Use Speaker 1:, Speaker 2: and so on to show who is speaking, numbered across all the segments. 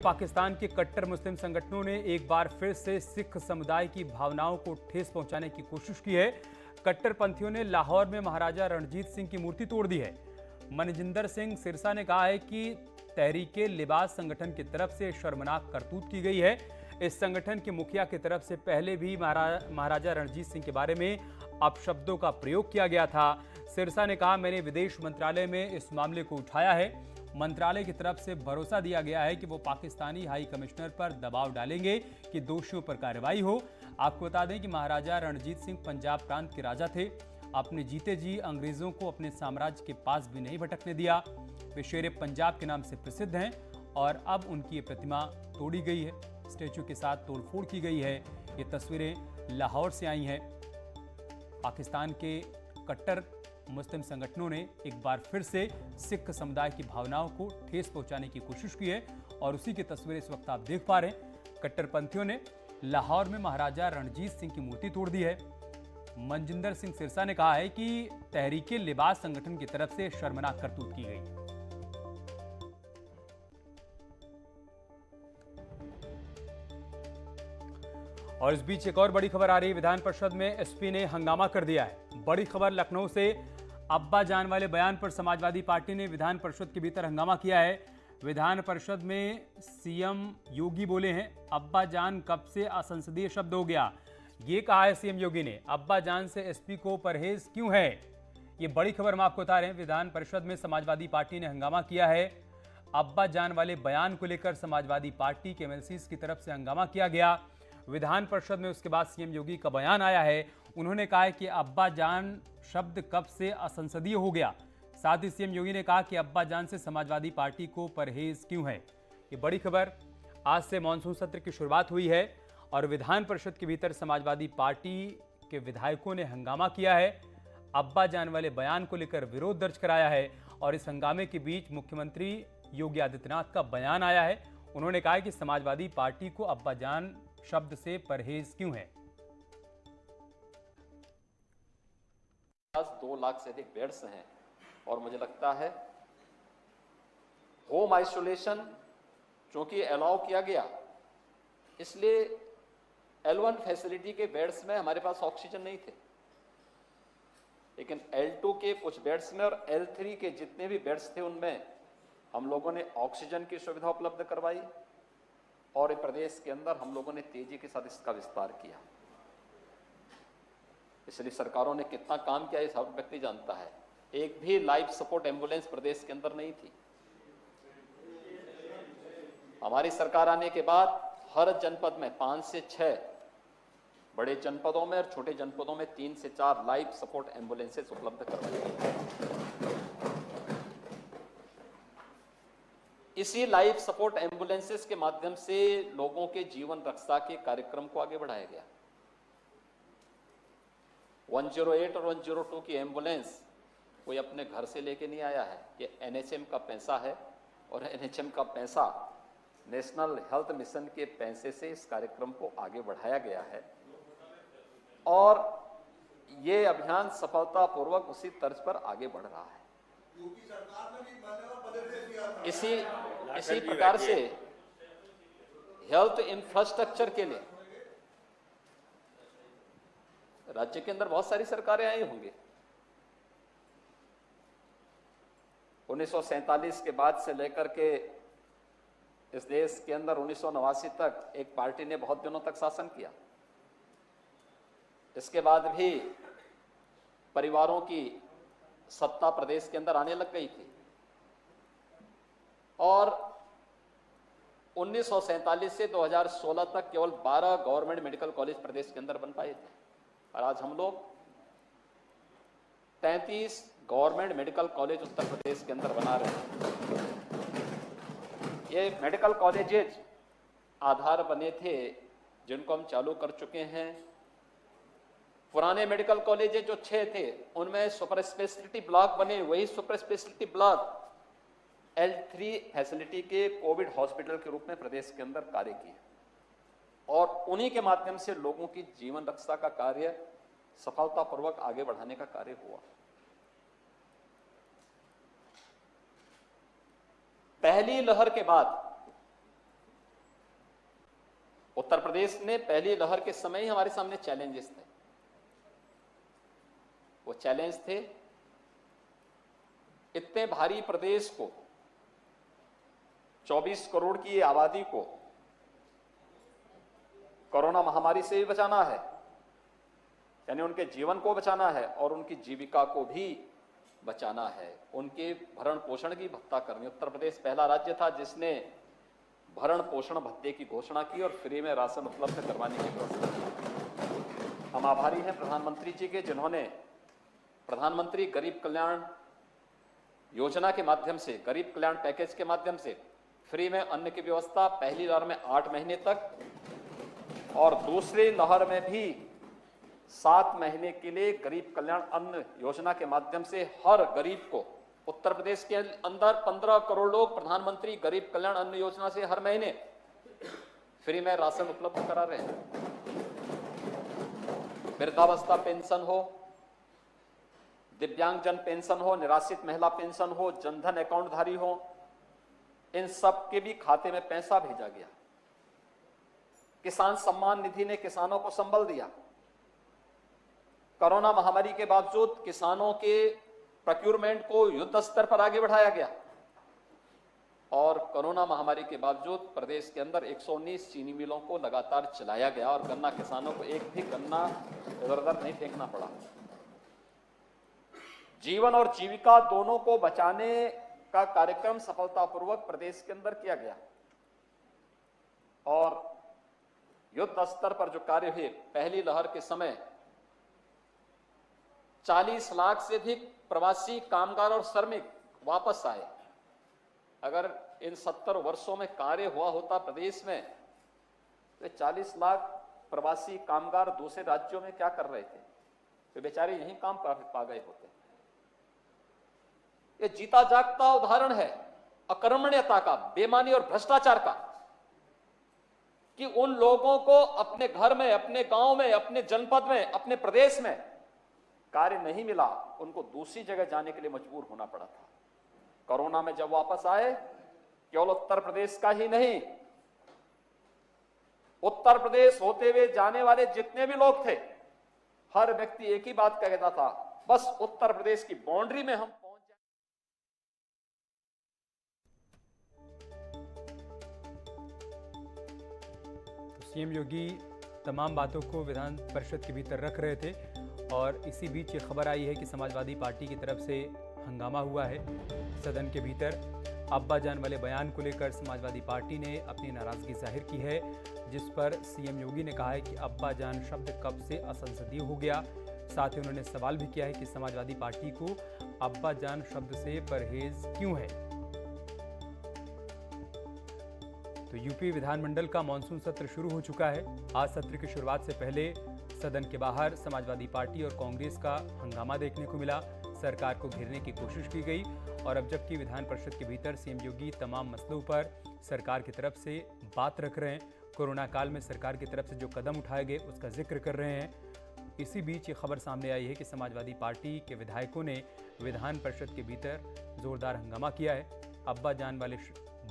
Speaker 1: पाकिस्तान के कट्टर मुस्लिम संगठनों ने एक बार फिर से सिख समुदाय की भावनाओं को ठेस पहुंचाने की कोशिश की है। कट्टरपंथियों ने लाहौर में महाराजा रणजीत सिंह की मूर्ति तोड़ दी है। मनजिंदर सिंह सिरसा ने कहा है कि तहरीके लिबास संगठन की तरफ से शर्मनाक करतूत की गई है। इस संगठन के मुखिया की तरफ से पहले भी महाराजा रणजीत सिंह के बारे में अपशब्दों का प्रयोग किया गया था। सिरसा ने कहा, मैंने विदेश मंत्रालय में इस मामले को उठाया है। मंत्रालय की तरफ से भरोसा दिया गया है कि वो पाकिस्तानी हाई कमिश्नर पर दबाव डालेंगे कि दोषियों पर कार्रवाई हो। आपको बता दें कि महाराजा रणजीत सिंह पंजाब प्रांत के राजा थे। अपने जीते जी अंग्रेजों को अपने साम्राज्य के पास भी नहीं भटकने दिया। वे शेर पंजाब के नाम से प्रसिद्ध हैं और अब उनकी ये प्रतिमा तोड़ी गई है। स्टैचू के साथ तोड़फोड़ की गई है। ये तस्वीरें लाहौर से आई हैं। पाकिस्तान के कट्टर मुस्लिम संगठनों ने एक बार फिर से सिख समुदाय की भावनाओं को ठेस पहुंचाने की कोशिश की है और उसी की तस्वीरें इस वक्त आप देख पा रहे हैं। कट्टरपंथियों ने लाहौर में महाराजा रणजीत सिंह की मूर्ति तोड़ दी है। मनजिंदर सिंह सिरसा ने कहा है कि तहरीके लिबास संगठन की तरफ से शर्मनाक करतूत की गई। और इस बीच एक और बड़ी खबर आ रही है। विधान परिषद में एसपी ने हंगामा कर दिया है। बड़ी खबर लखनऊ से। अब्बा जान वाले बयान पर समाजवादी पार्टी ने विधान परिषद के भीतर हंगामा किया है। विधान परिषद में सीएम योगी बोले हैं, अब्बा जान कब से असंसदीय शब्द हो गया। ये कहा है सीएम योगी ने, अब्बा जान से एसपी को परहेज क्यों है। ये बड़ी खबर हम आपको बता रहे हैं। विधान परिषद में समाजवादी पार्टी ने हंगामा किया है। अब्बा जान वाले बयान को लेकर समाजवादी पार्टी के एमएलसीज की तरफ से हंगामा किया गया। विधान परिषद में उसके बाद सीएम योगी का बयान आया है। उन्होंने कहा है कि अब्बा जान शब्द कब से असंसदीय हो गया। साथ ही सीएम योगी ने कहा कि अब्बा जान से समाजवादी पार्टी को परहेज क्यों है। ये बड़ी खबर। आज से मानसून सत्र की शुरुआत हुई है और विधान परिषद के भीतर समाजवादी पार्टी के विधायकों ने हंगामा किया है। अब्बा जान वाले बयान को लेकर विरोध दर्ज कराया है और इस हंगामे के बीच मुख्यमंत्री योगी आदित्यनाथ का बयान आया है। उन्होंने कहा कि समाजवादी पार्टी को अब्बा जान शब्द से परहेज क्यों है।
Speaker 2: 2 लाख से अधिक बेड्स हैं और मुझे लगता है होम आइसोलेशन चूंकि अलाउ किया गया, इसलिए L1 फैसिलिटी के बेड्स में हमारे पास ऑक्सीजन नहीं थे, लेकिन L2 के कुछ बेड्स में और L3 के जितने भी बेड्स थे उनमें हम लोगों ने ऑक्सीजन की सुविधा उपलब्ध करवाई और प्रदेश के अंदर हम लोगों ने तेजी के साथ इसका विस्तार किया। इसलिए सरकारों ने कितना काम किया ये हर व्यक्ति जानता है। एक भी लाइफ सपोर्ट एम्बुलेंस प्रदेश के अंदर नहीं थी। हमारी सरकार आने के बाद हर जनपद में 5 से 6, बड़े जनपदों में और छोटे जनपदों में 3 से 4 लाइफ सपोर्ट एम्बुलेंसेस उपलब्ध करवाई गई। इसी लाइफ सपोर्ट एम्बुलेंसेस के माध्यम से लोगों के जीवन रक्षा के कार्यक्रम को आगे बढ़ाया गया। 108 और 102 की एम्बुलेंस कोई अपने घर से लेके नहीं आया है। ये एनएचएम का पैसा है और एनएचएम का पैसा नेशनल हेल्थ मिशन के पैसे से इस कार्यक्रम को आगे बढ़ाया गया है और ये अभियान सफलतापूर्वक उसी तर्ज पर आगे बढ़ रहा है। इसी प्रकार से हेल्थ इंफ्रास्ट्रक्चर के लिए राज्य के अंदर बहुत सारी सरकारें आई होंगी। 1947 के बाद से लेकर के इस देश के अंदर 1989 तक एक पार्टी ने बहुत दिनों तक शासन किया। इसके बाद भी परिवारों की सत्ता प्रदेश के अंदर आने लग गई थी और 1947 से 2016 तक केवल 12 गवर्नमेंट मेडिकल कॉलेज प्रदेश के अंदर बन पाए थे और आज हम लोग 33 government medical college Uttar Pradesh के अंदर बना रहे हैं। ये मेडिकल कॉलेजेज आधार बने थे जिनको हम चालू कर चुके हैं। पुराने मेडिकल कॉलेजेज जो 6 थे उनमें सुपर स्पेशलिटी ब्लॉक बने। वही super speciality block L3 facility के कोविड हॉस्पिटल के रूप में प्रदेश के अंदर कार्य किए और उन्हीं के माध्यम से लोगों की जीवन रक्षा का कार्य सफलतापूर्वक आगे बढ़ाने का कार्य हुआ। पहली लहर के बाद उत्तर प्रदेश ने पहली लहर के समय ही हमारे सामने चैलेंजेस थे। वो चैलेंज थे, इतने भारी प्रदेश को, 24 करोड़ की ये आबादी को कोरोना महामारी से भी बचाना है, यानी उनके जीवन को बचाना है और उनकी जीविका को भी बचाना है, उनके भरण पोषण की भत्ता करनी। उत्तर प्रदेश पहला राज्य था जिसने भरण पोषण भत्ते की घोषणा की और फ्री में राशन उपलब्ध करवाने की व्यवस्था की। हम आभारी हैं प्रधानमंत्री जी के, जिन्होंने प्रधानमंत्री गरीब कल्याण योजना के माध्यम से, गरीब कल्याण पैकेज के माध्यम से फ्री में अन्न की व्यवस्था पहली लहर में 8 महीने तक और दूसरी लहर में भी 7 महीने के लिए गरीब कल्याण अन्न योजना के माध्यम से हर गरीब को, उत्तर प्रदेश के अंदर 15 करोड़ लोग प्रधानमंत्री गरीब कल्याण अन्न योजना से हर महीने फ्री में राशन उपलब्ध करा रहे हैं। वृद्धावस्था पेंशन हो, दिव्यांगजन पेंशन हो, निराश्रित महिला पेंशन हो, जनधन अकाउंट धारी हो, इन सब के भी खाते में पैसा भेजा गया। किसान सम्मान निधि ने किसानों को संबल दिया। कोरोना महामारी के बावजूद किसानों के प्रोक्योरमेंट को युद्ध स्तर पर आगे बढ़ाया गया और कोरोना महामारी के बावजूद प्रदेश के अंदर 119 चीनी मिलों को लगातार चलाया गया और गन्ना किसानों को एक भी गन्ना इधर उधर नहीं फेंकना पड़ा। जीवन और जीविका दोनों को बचाने का कार्यक्रम सफलतापूर्वक प्रदेश के अंदर किया गया और युद्ध स्तर पर जो कार्य हुए, पहली लहर के समय 40 लाख से अधिक प्रवासी कामगार और श्रमिक वापस आए। अगर इन 70 वर्षों में कार्य हुआ होता प्रदेश में, तो 40 लाख प्रवासी कामगार दूसरे राज्यों में क्या कर रहे थे? वे बेचारे यहीं काम पा गए होते। ये जीता जागता उदाहरण है अकर्मण्यता का, बेईमानी और भ्रष्टाचार का, कि उन लोगों को अपने घर में, अपने गांव में, अपने जनपद में, अपने प्रदेश में कार्य नहीं मिला, उनको दूसरी जगह जाने के लिए मजबूर होना पड़ा था। कोरोना में जब वापस आए, केवल उत्तर प्रदेश का ही नहीं, उत्तर प्रदेश होते हुए जाने वाले जितने भी लोग थे, हर व्यक्ति एक ही बात कहता था, बस उत्तर प्रदेश की बाउंड्री में हम पहुंच जाए।
Speaker 1: तो सीएम योगी तमाम बातों को विधान परिषद के भीतर रख रहे थे और इसी बीच ये खबर आई है कि समाजवादी पार्टी की तरफ से हंगामा हुआ है सदन के भीतर। अब्बा जान वाले बयान को लेकर समाजवादी पार्टी ने अपनी नाराजगी जाहिर की है, जिस पर सीएम योगी ने कहा है कि अब्बा जान शब्द कब से असंसदीय हो गया। साथ ही उन्होंने सवाल भी किया है कि समाजवादी पार्टी को अब्बा जान शब्द से परहेज क्यों है। तो यूपी विधानमंडल का मानसून सत्र शुरू हो चुका है। आज सत्र की शुरुआत से पहले सदन के बाहर समाजवादी पार्टी और कांग्रेस का हंगामा देखने को मिला। सरकार को घेरने की कोशिश की गई और अब जबकि विधान परिषद के भीतर सीएम योगी तमाम मसलों पर सरकार की तरफ से बात रख रहे हैं, कोरोना काल में सरकार की तरफ से जो कदम उठाए गए उसका जिक्र कर रहे हैं, इसी बीच ये खबर सामने आई है कि समाजवादी पार्टी के विधायकों ने विधान परिषद के भीतर जोरदार हंगामा किया है। अब्बा जान वाले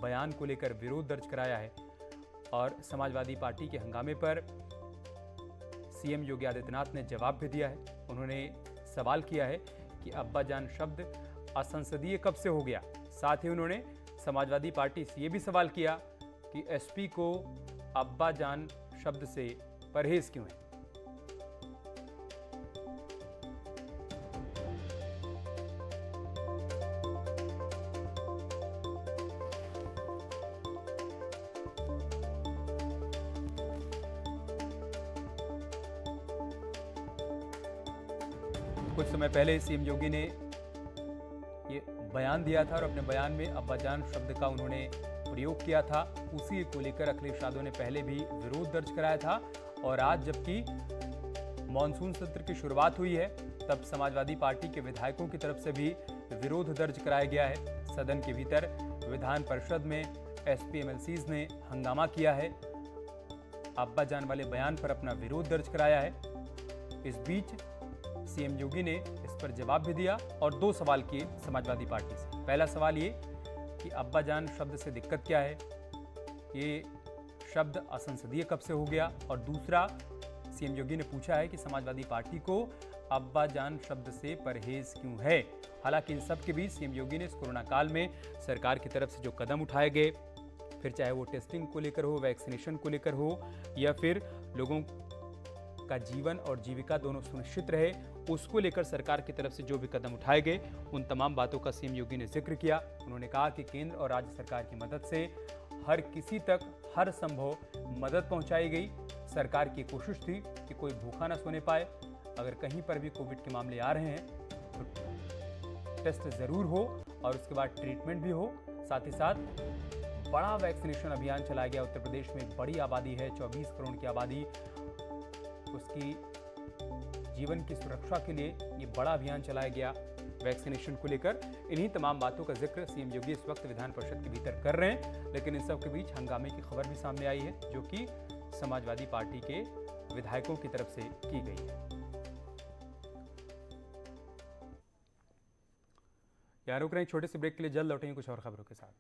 Speaker 1: बयान को लेकर विरोध दर्ज कराया है और समाजवादी पार्टी के हंगामे पर सीएम योगी आदित्यनाथ ने जवाब भी दिया है। उन्होंने सवाल किया है कि अब्बा जान शब्द असंसदीय कब से हो गया। साथ ही उन्होंने समाजवादी पार्टी से ये भी सवाल किया कि एसपी को अब्बा जान शब्द से परहेज क्यों है। कुछ समय पहले सीएम योगी ने ये बयान दिया था और अपने बयान में अब्बा जान शब्द का उन्होंने प्रयोग किया था। उसी को लेकर अखिलेश यादव ने पहले भी विरोध दर्ज कराया था और आज जबकि मानसून सत्र की शुरुआत हुई है तब समाजवादी पार्टी के विधायकों की तरफ से भी विरोध दर्ज कराया गया है। सदन के भीतर विधान परिषद में एसपी एमएलसीज ने हंगामा किया है, अब्बा जान वाले बयान पर अपना विरोध दर्ज कराया है। इस बीच सीएम योगी ने इस पर जवाब भी दिया और दो सवाल किए समाजवादी पार्टी से। पहला सवाल ये कि अब्बा जान शब्द से दिक्कत क्या है, ये शब्द असंसदीय कब से हो गया? और दूसरा, सीएम योगी ने पूछा है कि समाजवादी पार्टी को अब्बाजान शब्द से परहेज क्यों है? हालांकि इन सब के बीच सीएम योगी ने इस कोरोना काल में सरकार की तरफ से जो कदम उठाए गए, फिर चाहे वो टेस्टिंग को लेकर हो, वैक्सीनेशन को लेकर हो, या फिर लोगों का जीवन और जीविका दोनों सुनिश्चित रहे, उसको लेकर सरकार की तरफ से जो भी कदम उठाए गए, उन तमाम बातों का सीएम योगी ने जिक्र किया। उन्होंने कहा कि केंद्र और राज्य सरकार की मदद से हर किसी तक हर संभव मदद पहुंचाई गई। सरकार की कोशिश थी कि कोई भूखा ना सोने पाए। अगर कहीं पर भी कोविड के मामले आ रहे हैं तो टेस्ट जरूर हो और उसके बाद ट्रीटमेंट भी हो। साथ ही साथ बड़ा वैक्सीनेशन अभियान चलाया गया। उत्तर प्रदेश में बड़ी आबादी है, 24 करोड़ की आबादी, उसकी जीवन की सुरक्षा के लिए ये बड़ा अभियान चलाया गया वैक्सीनेशन को लेकर। इन्हीं तमाम बातों का जिक्र सीएम योगी इस वक्त विधान परिषद के भीतर कर रहे हैं। लेकिन इन सब के बीच हंगामे की खबर भी सामने आई है, जो कि समाजवादी पार्टी के विधायकों की तरफ से की गई है। यहाँ रुक रहे हैं छोटे से ब्रेक के लिए, जल्द लौटेंगे कुछ और खबरों के साथ।